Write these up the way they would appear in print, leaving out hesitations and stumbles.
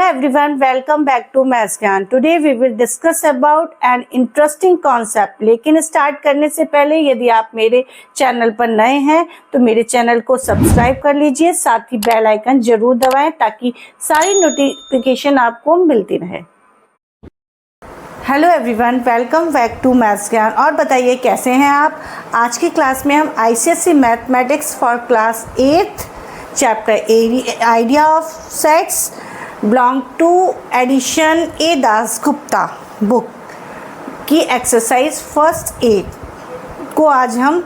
everyone, welcome back to Maths Gyan. Today we will discuss about an interesting concept. लेकिन start करने से पहले यदि आप मेरे चैनल पर नए हैं तो मेरे चैनल को सब्सक्राइब कर लीजिए, साथ ही बेल आइकन जरूर दबाएं ताकि सारी नोटिफिकेशन आपको मिलती रहे। Hello everyone, welcome back to maths Gyan. और बताइए कैसे हैं आप। आज की क्लास में हम ICSE mathematics for class 8 chapter idea of sets belong to edition A Das Gupta book की एक्सरसाइज फर्स्ट 8 को आज हम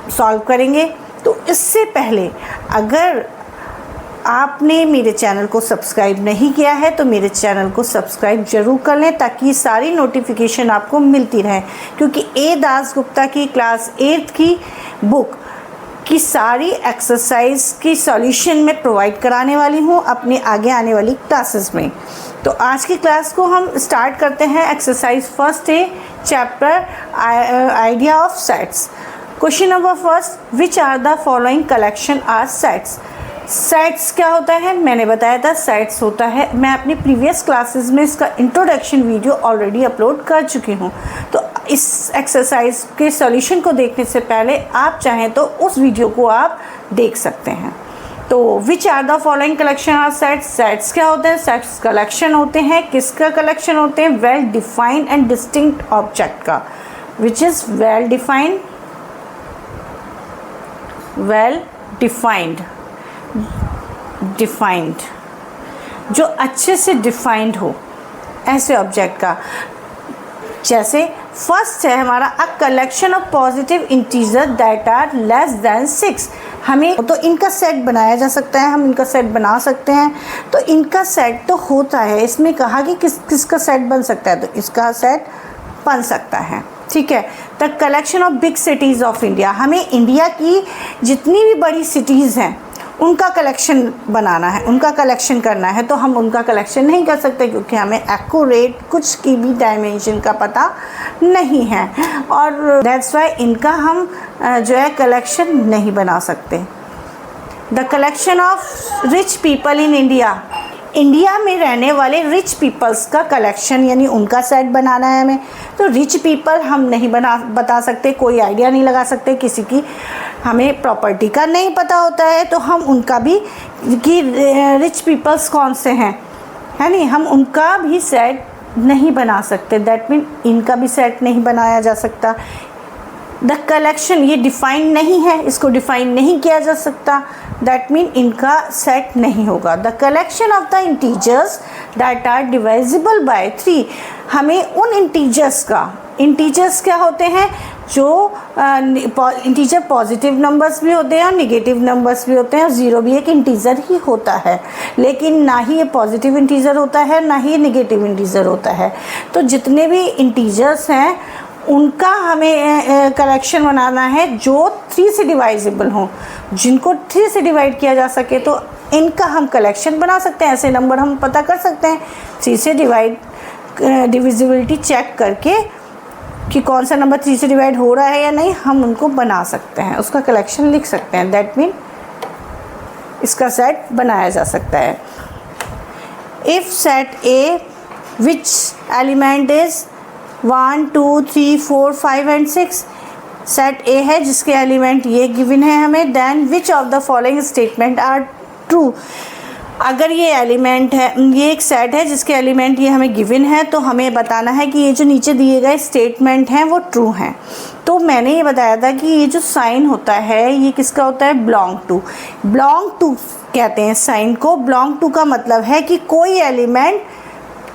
सॉल्व करेंगे। तो इससे पहले अगर आपने मेरे चैनल को सब्सक्राइब नहीं किया है तो मेरे चैनल को सब्सक्राइब जरूर कर लें ताकि सारी नोटिफिकेशन आपको मिलती रहे, क्योंकि ए दास गुप्ता की क्लास 8 की बुक की सारी एक्सरसाइज की सॉल्यूशन में प्रोवाइड कराने वाली हूँ अपने आगे आने वाली क्लासेस में। तो आज की क्लास को हम स्टार्ट करते हैं exercise first A chapter idea of sets. Question number first, which are the following collection are sets. Sets क्या होता है मैंने बताया था। सेट्स होता है, मैं अपनी प्रीवियस क्लासेस में इसका इंट्रोडक्शन वीडियो ऑलरेडी अपलोड कर चुकी हूँ। तो इस एक्सरसाइज के सॉल्यूशन को देखने से पहले आप चाहें तो उस वीडियो को आप देख सकते हैं। तो which are the following collection are sets. Sets क्या होते हैं? सेट्स कलेक्शन होते हैं। किसका कलेक्शन होते हैं? Well defined and distinct object का, विच इज़ वेल डिफाइंड जो अच्छे से डिफाइंड हो ऐसे ऑब्जेक्ट का। जैसे फर्स्ट है हमारा a collection of positive integer that are less than 6। हमें तो इनका सेट बनाया जा सकता है, हम इनका सेट बना सकते हैं। तो इनका सेट तो होता है, इसमें कहा कि किसका सेट बन सकता है, तो इसका सेट बन सकता है। ठीक है। The collection of big cities of India, हमें इंडिया की जितनी भी बड़ी सिटीज़ हैं उनका कलेक्शन बनाना है, उनका कलेक्शन करना है। तो हम उनका कलेक्शन नहीं कर सकते क्योंकि हमें एक्यूरेट कुछ की भी डायमेंशन का पता नहीं है, और दैट्स वाई इनका हम जो है कलेक्शन नहीं बना सकते। The collection of rich people in India, India में रहने वाले रिच पीपल्स का कलेक्शन यानी उनका सेट बनाना है हमें। तो रिच पीपल हम नहीं बता सकते, कोई आइडिया नहीं लगा सकते, किसी की हमें प्रॉपर्टी का नहीं पता होता है तो हम उनका भी कि रिच पीपल्स कौन से हैं, है नहीं, हम उनका भी सेट नहीं बना सकते। दैट मीन इनका भी सेट नहीं बनाया जा सकता। द कलेक्शन, ये डिफाइन नहीं है, इसको डिफाइन नहीं किया जा सकता। दैट मीन इनका सेट नहीं होगा। The collection of the integers that are divisible by 3, हमें उन इंटीजर्स का, इंटीजर्स क्या होते हैं जो इंटीजर पॉजिटिव नंबर्स भी होते हैं और निगेटिव नंबर्स भी होते हैं, और ज़ीरो भी एक इंटीजर ही होता है, लेकिन ना ही ये पॉजिटिव इंटीजर होता है ना ही ये निगेटिव इंटीजर होता है। तो जितने भी इंटीजर्स हैं उनका हमें कलेक्शन बनाना है जो 3 से डिवाइजिबल हों, जिनको 3 से डिवाइड किया जा सके, तो इनका हम कलेक्शन बना सकते हैं। ऐसे नंबर हम पता कर सकते हैं 3 से डिविजिबिलिटी चेक करके कि कौन सा नंबर 3 से डिवाइड हो रहा है या नहीं, हम उनको बना सकते हैं, उसका कलेक्शन लिख सकते हैं। दैट मीन इसका सेट बनाया जा सकता है। If set A which element is 1 2 3 4 5 and 6, set A है जिसके एलिमेंट ये गिवन है हमें, then which of the following statement are true. अगर ये एलिमेंट है, ये एक सेट है जिसके एलिमेंट ये हमें गिवन है, तो हमें बताना है कि ये जो नीचे दिए गए स्टेटमेंट हैं वो ट्रू हैं। तो मैंने ये बताया था कि ये जो साइन होता है ये किसका होता है? बिलोंग टू कहते हैं साइन को। बिलोंग टू का मतलब है कि कोई एलिमेंट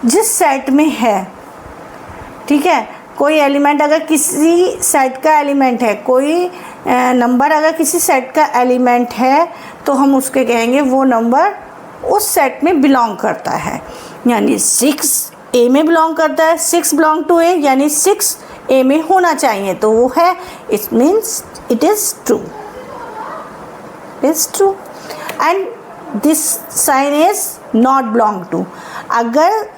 जिस सेट में है, ठीक है, कोई एलिमेंट अगर किसी सेट का एलिमेंट है, कोई नंबर अगर किसी सेट का एलिमेंट है तो हम उसके कहेंगे वो नंबर उस सेट में बिलोंग करता है। यानी 6 ए में बिलोंग करता है, 6 बिलोंग टू ए, यानी 6 ए में होना चाहिए, तो वो है, it means it is true and this sign is not belong to. अगर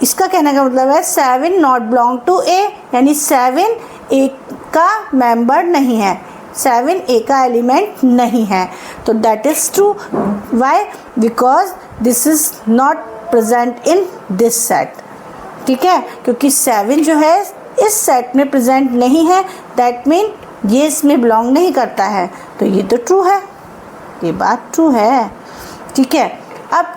इसका कहने का मतलब है 7 नॉट बिलोंग टू ए, यानी 7 ए का मेंबर नहीं है, 7 ए का एलिमेंट नहीं है, तो that is true. Why? Because this is not present in this set, ठीक है, क्योंकि 7 जो है इस सेट में प्रेजेंट नहीं है, दैट मीन ये इसमें बिलोंग नहीं करता है, तो ये तो ट्रू है, ये बात ट्रू है, ठीक है। अब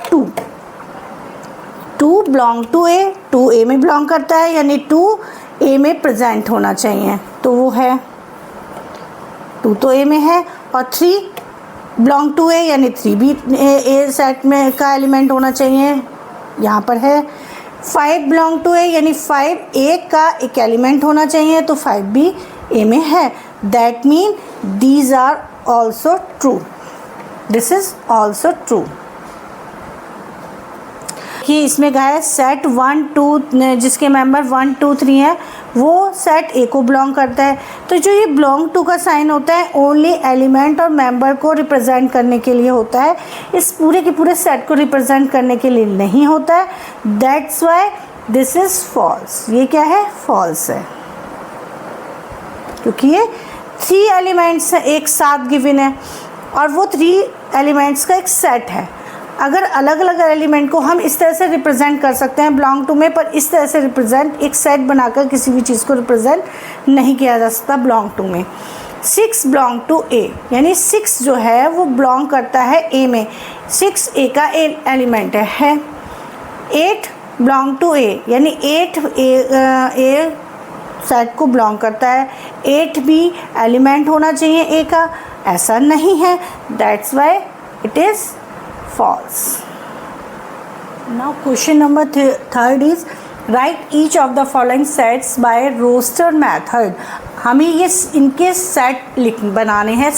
2 बिलोंग टू ए, 2 ए में बिलोंग करता है, यानी 2 ए में प्रेजेंट होना चाहिए, तो वो है 2 तो ए में है, और 3 बिलोंग टू ए, यानी 3 भी ए सेट में का एलिमेंट होना चाहिए, यहाँ पर है। 5 बिलोंग टू ए, यानी 5 ए का एक एलिमेंट होना चाहिए, तो 5 भी ए में है, that mean these are also true, this is also true. कि इसमें कहा है सेट 1 2 जिसके मेंबर 1 2 3 है वो सेट ए को बिलोंग करता है। तो जो ये बिलोंग टू का साइन होता है ओनली एलिमेंट और मेंबर को रिप्रेजेंट करने के लिए होता है, इस पूरे के पूरे सेट को रिप्रेजेंट करने के लिए नहीं होता है, that's why this is false. ये क्या है? फॉल्स है, क्योंकि ये 3 एलिमेंट्स एक साथ गिवन है और वो 3 एलिमेंट्स का एक सेट है। अगर अलग अलग एलिमेंट को हम इस तरह से रिप्रेजेंट कर सकते हैं बिलोंग टू में, पर इस तरह से रिप्रेजेंट एक सेट बनाकर किसी भी चीज़ को रिप्रेजेंट नहीं किया जा सकता बिलोंग टू में। 6 बिलोंग टू ए, यानी 6 जो है वो बिलोंग करता है ए में, 6 ए का एलिमेंट है। 8 बिलोंग टू ए, यानी 8 ए सेट को बिलोंग करता है, 8 भी एलिमेंट होना चाहिए ए का, ऐसा नहीं है, that's why it is false. Now question number 3 is write each of the following sets by roster method. हमें ये इनके सेट बनाने हैं,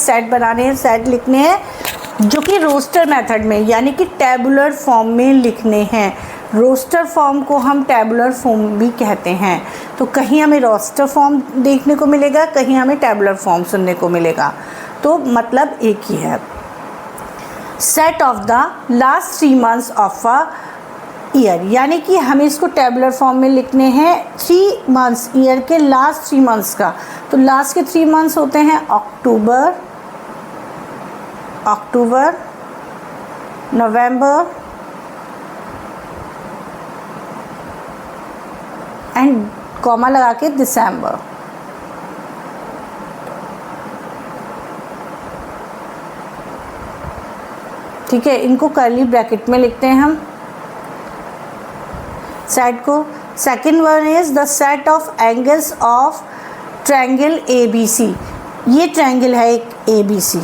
सेट लिखने हैं जो कि रोस्टर मेथड में यानी कि टेबुलर फॉर्म में लिखने हैं। रोस्टर फॉर्म को हम टेबुलर फॉर्म भी कहते हैं। तो कहीं हमें रोस्टर फॉर्म देखने को मिलेगा, कहीं हमें टेबुलर फॉर्म सुनने को मिलेगा, तो मतलब एक ही है। Set of the last 3 months of a year, यानी कि हमें इसको टेबुलर फॉर्म में लिखने हैं 3 मंथ्स, ईयर के लास्ट 3 मंथ्स का। तो लास्ट के 3 मंथ्स होते हैं अक्टूबर, नवंबर एंड कॉमा लगा के दिसंबर। ठीक है, इनको कर्ली ब्रैकेट में लिखते हैं हम सेट को। Second one is the set of angles of triangle A B C. ये ट्रायंगल है एक ए बी सी,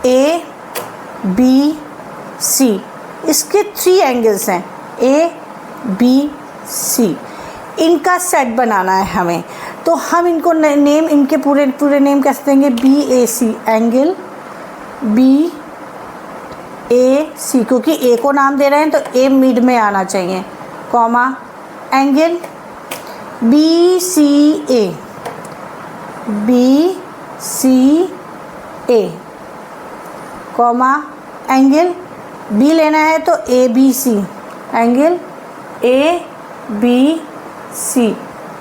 ए बी सी, इसके 3 एंगल्स हैं ए बी सी, इनका सेट बनाना है हमें। तो हम इनको नेम, इनके पूरे नेम कैसे देंगे? बी ए सी, एंगल बी ए सी, क्योंकि ए को नाम दे रहे हैं तो ए मिड में आना चाहिए, comma angle B C A, B C A, comma angle B लेना है तो A B C, angle A B C.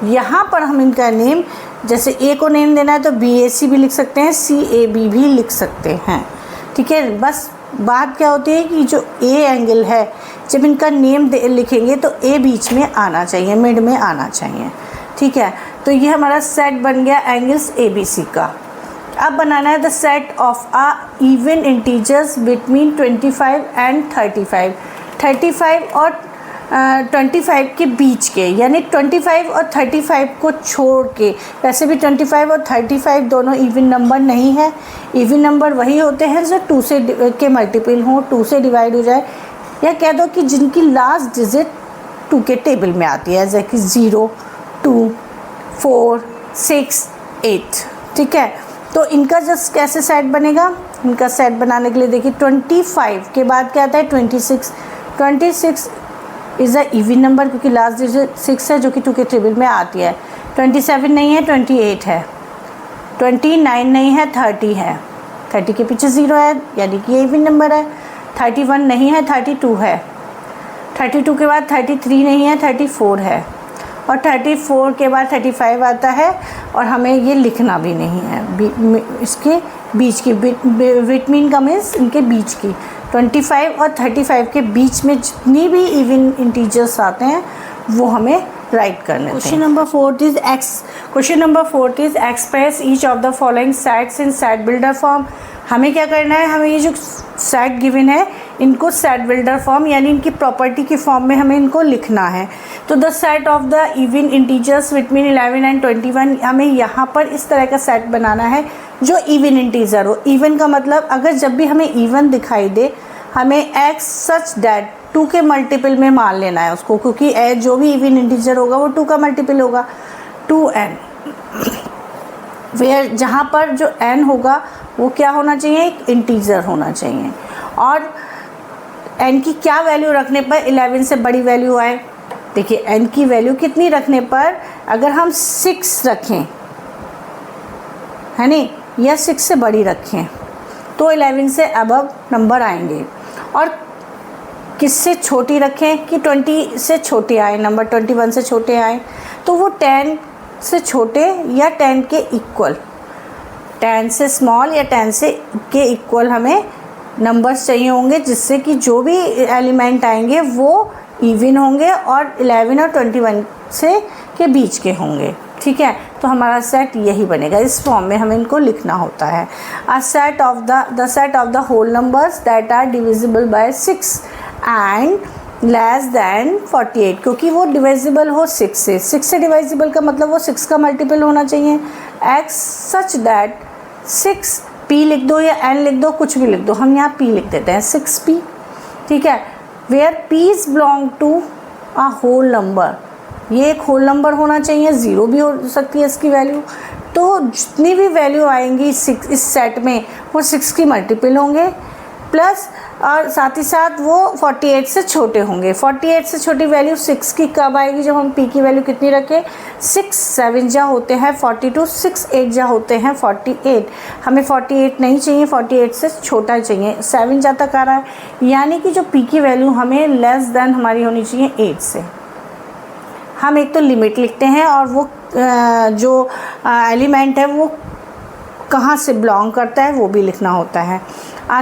यहाँ पर हम इनका नेम, जैसे ए को नेम देना है तो बी ए सी भी लिख सकते हैं, सी ए बी भी लिख सकते हैं। ठीक है, बस बात क्या होती है कि जो ए एंगल है जब इनका नेम लिखेंगे तो ए बीच में आना चाहिए, मिड में आना चाहिए। ठीक है, तो ये हमारा सेट बन गया एंगल्स ए बी सी का। अब बनाना है the set of a even integers between 25 and 35, 35 और 25 के बीच के, यानी 25 और 35 को छोड़ के। वैसे भी 25 और 35 दोनों इवन नंबर नहीं है, इवन नंबर वही होते हैं जो 2 से के मल्टीपल हों, 2 से डिवाइड हो जाए, या कह दो कि जिनकी लास्ट डिजिट 2 के टेबल में आती है, जैसे कि 0 2 4 6 8। ठीक है, तो इनका जस्ट कैसे सेट बनेगा? इनका सेट बनाने के लिए देखिए 25 के बाद क्या आता है 26, 26 इज़ अ इवन नंबर क्योंकि लास्ट डिजिट 6 है जो कि 2 के टेबल में आती है। 27 नहीं है, 28 है, 29 नहीं है, 30 है, 30 के पीछे 0 है यानी कि ये इवन नंबर है। 31 नहीं है, 32 है, 32 के बाद 33 नहीं है, 34 है, और 34 के बाद 35 आता है और हमें ये लिखना भी नहीं है, इसके बीच की बिटवीन का मीन्स इनके बीच की 25 और 35 के बीच में जितनी भी इवन इंटीजर्स आते हैं वो हमें राइट करने। Question number 4 is express each of the following sets in set builder form. हमें क्या करना है, हमें ये जो सेट गिवन है इनको सेट बिल्डर फॉर्म यानी इनकी प्रॉपर्टी की फॉर्म में हमें इनको लिखना है। तो the set of the even integers between 11 and 21, हमें यहाँ पर इस तरह का सेट बनाना है जो इवन इंटीजर हो। इवन का मतलब अगर जब भी हमें इवन दिखाई दे हमें एक्स सच दैट 2 के मल्टीपल में मान लेना है उसको, क्योंकि जो भी इवन इंटीजर होगा वो 2 का मल्टीपल होगा, 2n। वेयर जहाँ पर जो n होगा वो क्या होना चाहिए, एक इंटीजर होना चाहिए। और n की क्या वैल्यू रखने पर 11 से बड़ी वैल्यू आए। देखिए n की वैल्यू कितनी रखने पर, अगर हम 6 रखें है नहीं, या 6 से बड़ी रखें तो 11 से अबव नंबर आएंगे। और किससे छोटी रखें कि 20 से छोटे आए नंबर, 21 से छोटे आए तो वो 10 से छोटे या 10 के इक्वल, 10 से स्मॉल या 10 से के इक्वल हमें नंबर्स चाहिए होंगे, जिससे कि जो भी एलिमेंट आएंगे वो इवन होंगे और 11 और 21 से के बीच के होंगे। ठीक है, तो हमारा सेट यही बनेगा, इस फॉर्म में हमें इनको लिखना होता है। The set of the whole numbers that are divisible by 6 and less than 48, क्योंकि वो डिविजिबल हो 6 से। 6 से डिविजिबल का मतलब वो 6 का मल्टीपल होना चाहिए। एक्स सच दैट 6 p लिख दो या n लिख दो, कुछ भी लिख दो, हम यहाँ p लिख देते हैं 6p। ठीक है, where p's belong to a whole number, ये एक होल नंबर होना चाहिए, 0 भी हो सकती है इसकी वैल्यू। तो जितनी भी वैल्यू आएंगी 6 इस सेट में वो 6 की मल्टीपल होंगे, प्लस और साथ ही साथ वो 48 से छोटे होंगे। 48 से छोटी वैल्यू 6 की कब आएगी, जब हम p की वैल्यू कितनी रखें, 6 7 जा होते हैं 42, 6 8 जा होते हैं 48। हमें 48 नहीं चाहिए, 48 से छोटा चाहिए, 7 जा तक आ रहा है, यानी कि जो p की वैल्यू हमें लेस देन हमारी होनी चाहिए 8 से। हम एक तो लिमिट लिखते हैं और वो जो एलिमेंट है वो कहाँ से बिलोंग करता है वो भी लिखना होता है।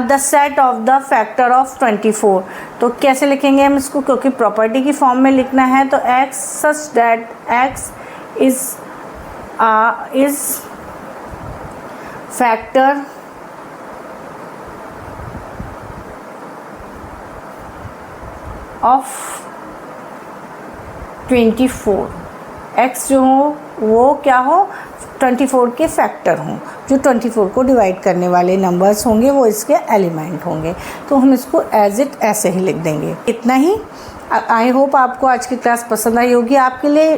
The set of the factor of 24, तो कैसे लिखेंगे हम इसको, क्योंकि प्रॉपर्टी की फॉर्म में लिखना है। तो x such that x is factor of 24, x जो हो वो क्या हो, 24 के फैक्टर हों, जो 24 को डिवाइड करने वाले नंबर्स होंगे वो इसके एलिमेंट होंगे। तो हम इसको एज इट ऐसे ही लिख देंगे। इतना ही। आई होप आपको आज की क्लास पसंद आई होगी, आपके लिए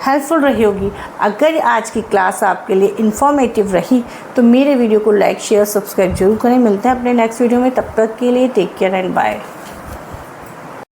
हेल्पफुल रही होगी। अगर आज की क्लास आपके लिए इन्फॉर्मेटिव रही तो मेरे वीडियो को लाइक शेयर सब्सक्राइब जरूर करें। मिलते हैं अपने नेक्स्ट वीडियो में, तब तक के लिए टेक केयर एंड बाय।